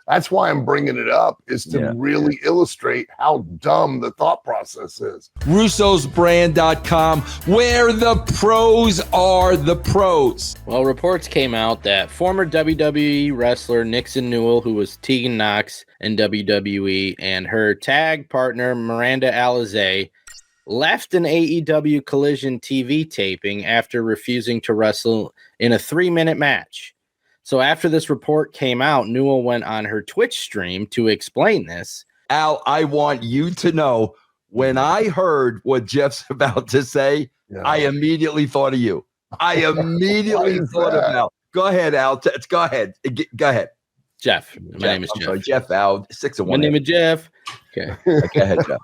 That's why I'm bringing it up, is to really illustrate how dumb the thought process is. Russo'sBrand.com, where the pros are the pros. Well, reports came out that former WWE wrestler Nixon Newell, who was Tegan Knox in WWE, and her tag partner Miranda Alizé left an AEW Collision TV taping after refusing to wrestle in a 3-minute match. So after this report came out, Newell went on her Twitch stream to explain this. Al, I want you to know, when I heard what Jeff's about to say, I immediately thought of you. I immediately thought of Al. Go ahead, Al. Go ahead. Go ahead. Jeff. My name is Jeff. Sorry, Jeff, Al. 6 of 1. My name is Jeff. Okay. Go ahead, Jeff.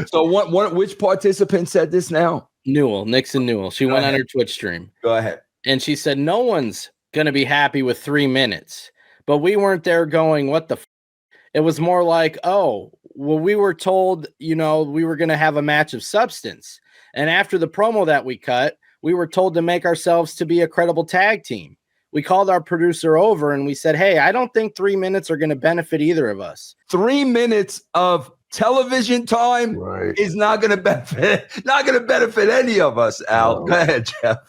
So which participant said this now? Nixon Newell. She went on her Twitch stream. Go ahead. And she said, no one's going to be happy with 3 minutes. But we weren't there going, what the It was more like, oh, well, we were told, we were going to have a match of substance. And after the promo that we cut, we were told to make ourselves to be a credible tag team. We called our producer over and we said, hey, I don't think 3 minutes are going to benefit either of us. 3 minutes of television time is not going to benefit any of us, Al. Go ahead, Jeff.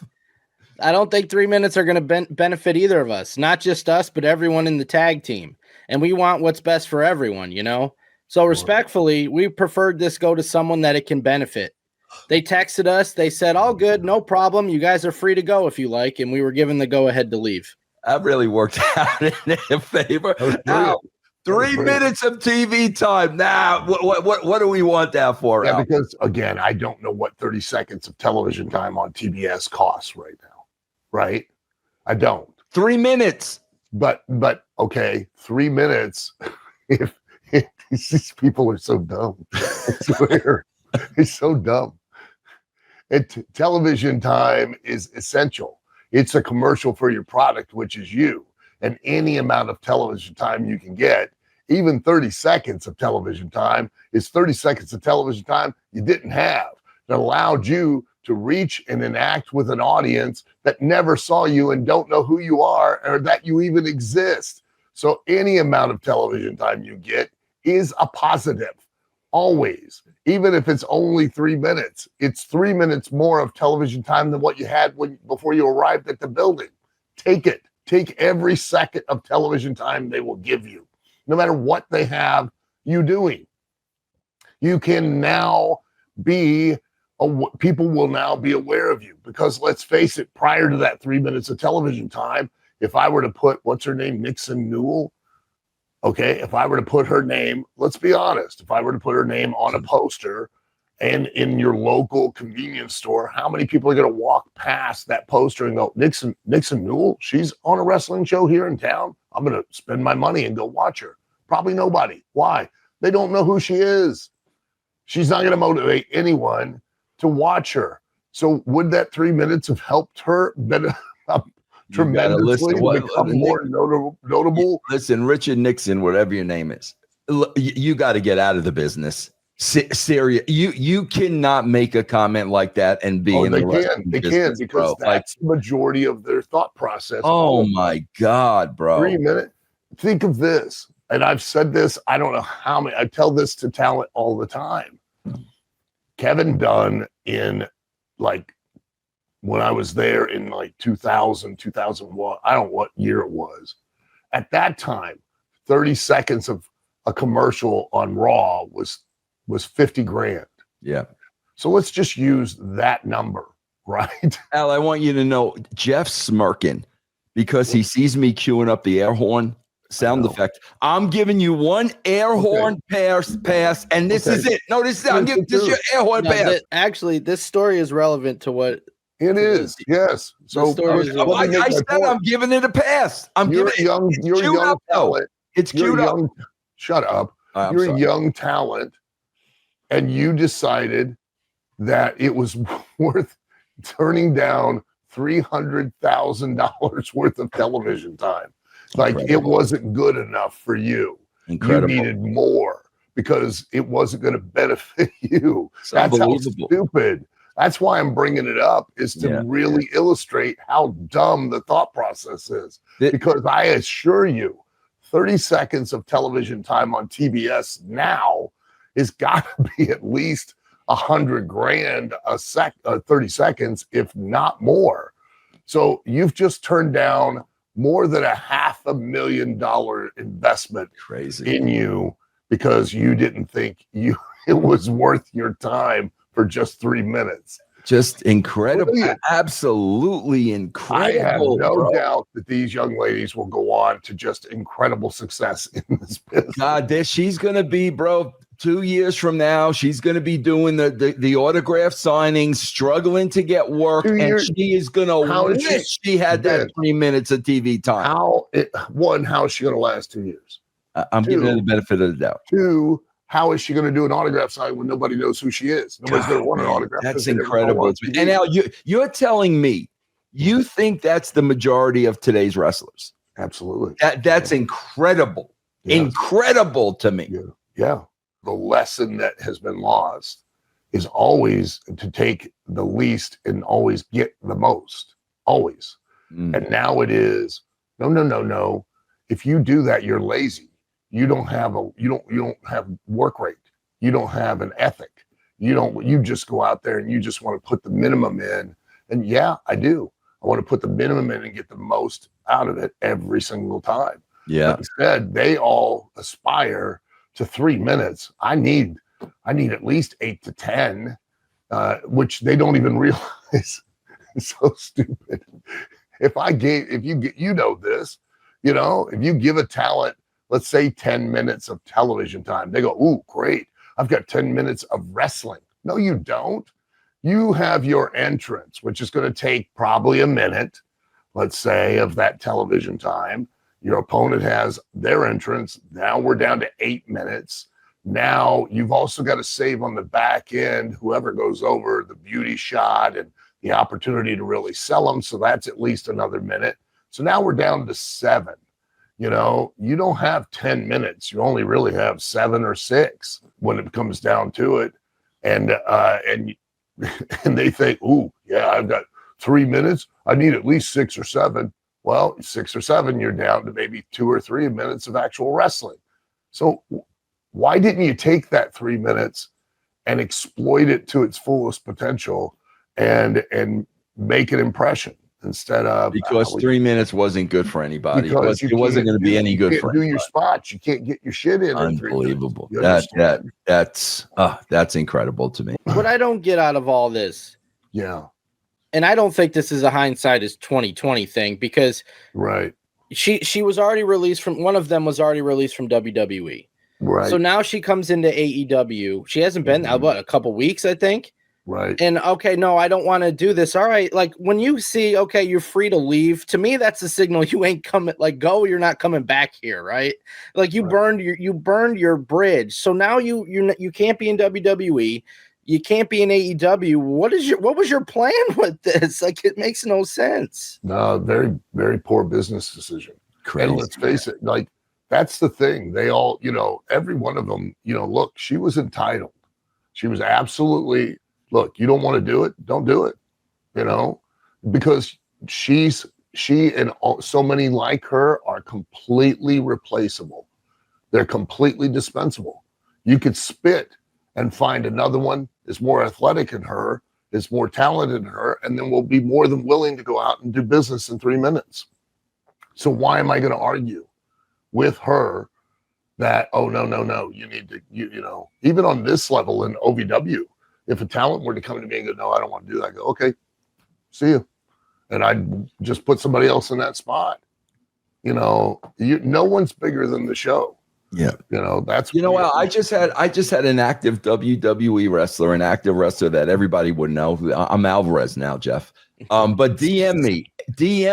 I don't think 3 minutes are going to benefit either of us, not just us, but everyone in the tag team. And we want what's best for everyone, So respectfully, we preferred this go to someone that it can benefit. They texted us. They said, all good, no problem. You guys are free to go if you like. And we were given the go ahead to leave. That really worked out in their favor. Now, 3 minutes of TV time. Now, what do we want that for? Yeah, because, again, I don't know what 30 seconds of television time on TBS costs right now. Right? I don't. 3 minutes. But okay, 3 minutes. If these people are so dumb, I swear, it's so dumb. Television time is essential. It's a commercial for your product, which is you. And any amount of television time you can get, even 30 seconds of television time, is 30 seconds of television time you didn't have, that allowed you to reach and enact with an audience that never saw you and don't know who you are or that you even exist. So any amount of television time you get is a positive, always. Even if it's only 3 minutes, it's 3 minutes more of television time than what you had before you arrived at the building. Take it. Take every second of television time they will give you, no matter what they have you doing. You can now be people will now be aware of you, because let's face it, prior to that 3 minutes of television time, if I were to put, what's her name, Nixon Newell, okay, if I were to put her name, let's be honest, if I were to put her name on a poster and in your local convenience store, how many people are going to walk past that poster and go, Nixon Newell, she's on a wrestling show here in town, I'm going to spend my money and go watch her? Probably nobody. Why? They don't know who she is. She's not going to motivate anyone to watch her. So would that 3 minutes have helped her tremendously become more notable? Listen, Richard Nixon, whatever your name is, you got to get out of the business. Serious. You cannot make a comment like that and be in the They can, because that's the majority of their thought process. Oh my God, bro. 3 minutes. Think of this. And I've said this, I don't know how many, I tell this to talent all the time. Kevin Dunn in when I was there in 2000, 2001, I don't know what year it was. At that time, 30 seconds of a commercial on Raw was 50 grand. Yeah. So let's just use that number, right? Al, I want you to know Jeff's smirking because he sees me queuing up the air horn sound effect. I'm giving you one air horn pass, and this is it. No, this is I'm giving this your air horn pass. Actually, this story is relevant to what it is. Yes. So I said I'm giving it a pass. You're a young talent. It's queued up. Shut up. You're a young talent, and you decided that it was worth turning down $300,000 worth of television time. It wasn't good enough for you. Incredible. You needed more because it wasn't going to benefit you. That's how stupid. That's why I'm bringing it up, is to really illustrate how dumb the thought process is. Because I assure you, 30 seconds of television time on TBS now is got to be at least $100,000 a 30 seconds, if not more. So you've just turned down more than $500,000 investment in you because you didn't think it was worth your time for just 3 minutes. Just incredible. Brilliant. Absolutely incredible. I have no doubt that these young ladies will go on to just incredible success in this business. God, she's going to be, bro, 2 years from now, she's going to be doing the autograph signings, struggling to get work, and she is going to wish she had that 3 minutes of TV time. How is she going to last 2 years? I'm giving her the benefit of the doubt. 2, how is she going to do an autograph sign when nobody knows who she is? Nobody's going to want an autograph. That's incredible. And now you're telling me you think that's the majority of today's wrestlers? Absolutely. That's incredible. Yeah. Incredible to me. Yeah. The lesson that has been lost is always to take the least and always get the most. Always. And now it is no. If you do that, you're lazy. You don't have work rate. You don't have an ethic. You just go out there and you just want to put the minimum in. And yeah, I do. I want to put the minimum in and get the most out of it every single time. Yeah. But instead, they all aspire to 3 minutes. I need at least 8 to 10, which they don't even realize. It's so stupid. If you give a talent, let's say 10 minutes of television time, they go, ooh, great. I've got 10 minutes of wrestling. No, you don't. You have your entrance, which is going to take probably a minute, let's say, of that television time. Your opponent has their entrance. Now we're down to 8 minutes. Now you've also got to save on the back end, whoever goes over, the beauty shot and the opportunity to really sell them. So that's at least another minute. So now we're down to 7. You don't have 10 minutes. You only really have 7 or 6 when it comes down to it. And they think, ooh, yeah, I've got 3 minutes. I need at least 6 or 7. Well, 6 or 7, you're down to maybe 2 or 3 minutes of actual wrestling. So why didn't you take that 3 minutes and exploit it to its fullest potential and make an impression? Instead of because 3 minutes wasn't good for anybody. It wasn't going to be any good for anybody. Do your spots. You can't get your shit in. Unbelievable. That's incredible to me. What I don't get out of all this. Yeah. And I don't think this is a hindsight is 2020 thing because right. She was already released from one of them was already released from WWE. Right. So now she comes into AEW. She hasn't been out a couple weeks, I think. Right. And okay, no, I don't want to do this. All right. Like when you see, okay, you're free to leave. To me, that's a signal you ain't coming. Like go, you're not coming back here, right? Like you burned your bridge. So now you can't be in WWE. You can't be in AEW. What was your plan with this? Like it makes no sense. No, very, very poor business decision. Crazy. And let's face it, like that's the thing. They all, every one of them, look, she was entitled. She was absolutely. Look, you don't want to do it, don't do it, because she and so many like her are completely replaceable. They're completely dispensable. You could spit and find another one is more athletic than her, is more talented than her, and then we'll be more than willing to go out and do business in 3 minutes. So why am I going to argue with her that, oh, no, you need to, even on this level in OVW, if a talent were to come to me and go, no, I don't want to do that, I go, okay, see you. And I'd just put somebody else in that spot. No one's bigger than the show. Yeah. That's, I just had an active WWE wrestler, an active wrestler that everybody would know. I'm Alvarez now, Jeff. But DM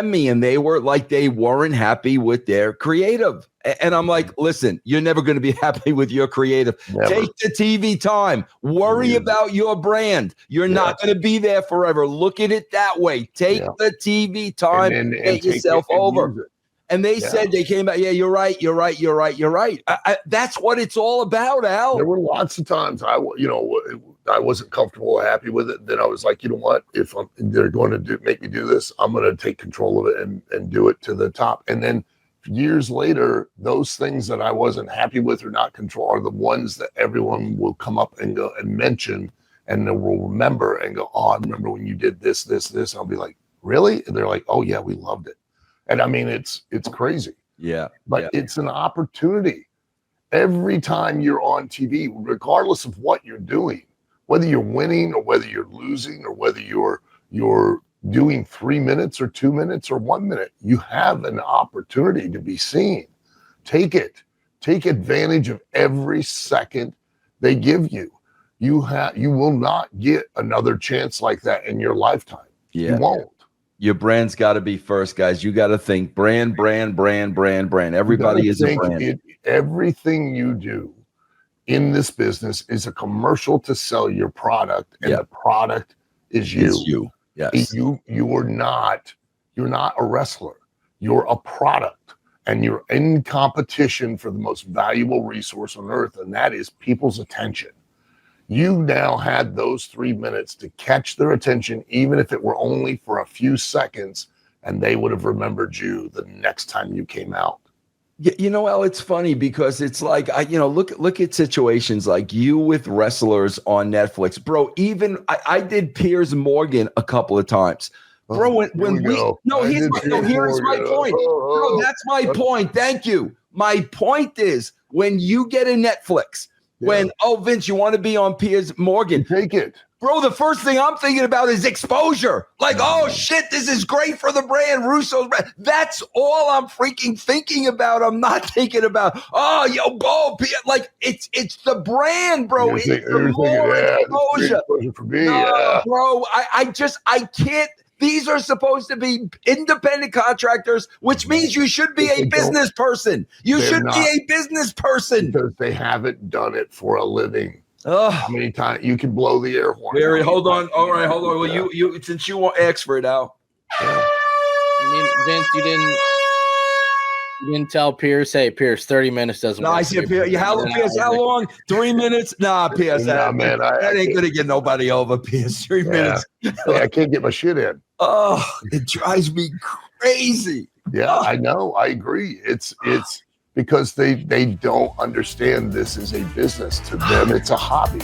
me, and they were like, they weren't happy with their creative. And I'm like, listen, you're never going to be happy with your creative. Never. Take the TV time. Worry about your brand. You're not going to be there forever. Look at it that way. Take the TV time and get yourself over. And they said, they came out, you're right. That's what it's all about, Al. There were lots of times I wasn't comfortable or happy with it. Then I was like, you know what? If they're going to make me do this, I'm going to take control of it and do it to the top. And then years later, those things that I wasn't happy with or not control are the ones that everyone will come up and go and mention, and they will remember and go, oh, I remember when you did this, this, this. I'll be like, really? And they're like, oh yeah, we loved it. And I mean, it's crazy. Yeah. But it's an opportunity. Every time you're on TV, regardless of what you're doing, whether you're winning or whether you're losing or whether you're doing 3 minutes or 2 minutes or 1 minute, you have an opportunity to be seen. Take it. Take advantage of every second they give you. You will not get another chance like that in your lifetime. Yeah. You won't. Your brand's got to be first, guys. You got to think brand. Everybody is a brand. Everything you do in this business is a commercial to sell your product, and the product is you. It's you. Yes. You're not a wrestler. You're a product, and you're in competition for the most valuable resource on earth, and that is people's attention. You now had those 3 minutes to catch their attention, even if it were only for a few seconds, and they would have remembered you the next time you came out. You know, Al, it's funny because it's like, look at situations like you with wrestlers on Netflix, bro. Even I did Piers Morgan a couple of times, bro. Here's my point, bro. That's my point. Thank you. My point is, when you get a Netflix, Vince, you want to be on Piers Morgan, take it. Bro, the first thing I'm thinking about is exposure. Like, oh shit, this is great for the brand, Russo's brand. That's all I'm freaking thinking about. I'm not thinking about, oh, yo, Bo, like it's the brand, bro. It's the more exposure. For me, bro, I can't. These are supposed to be independent contractors, which means you should be a business person. You should be a business person. Because they haven't done it for a living. How many times you can blow the air horn? Barry, hold on. All right, hold on. Well, you since you want expert out. Vince, you didn't tell Pierce, hey, Pierce, 30 minutes doesn't work. No, I said, Pierce, how long? 3 minutes? Nah, Pierce, that ain't going to get nobody over, Pierce. 3 minutes. I can't get my shit in. Oh, it drives me crazy. Yeah, I know. I agree. It's because they don't understand this is a business. To them, it's a hobby.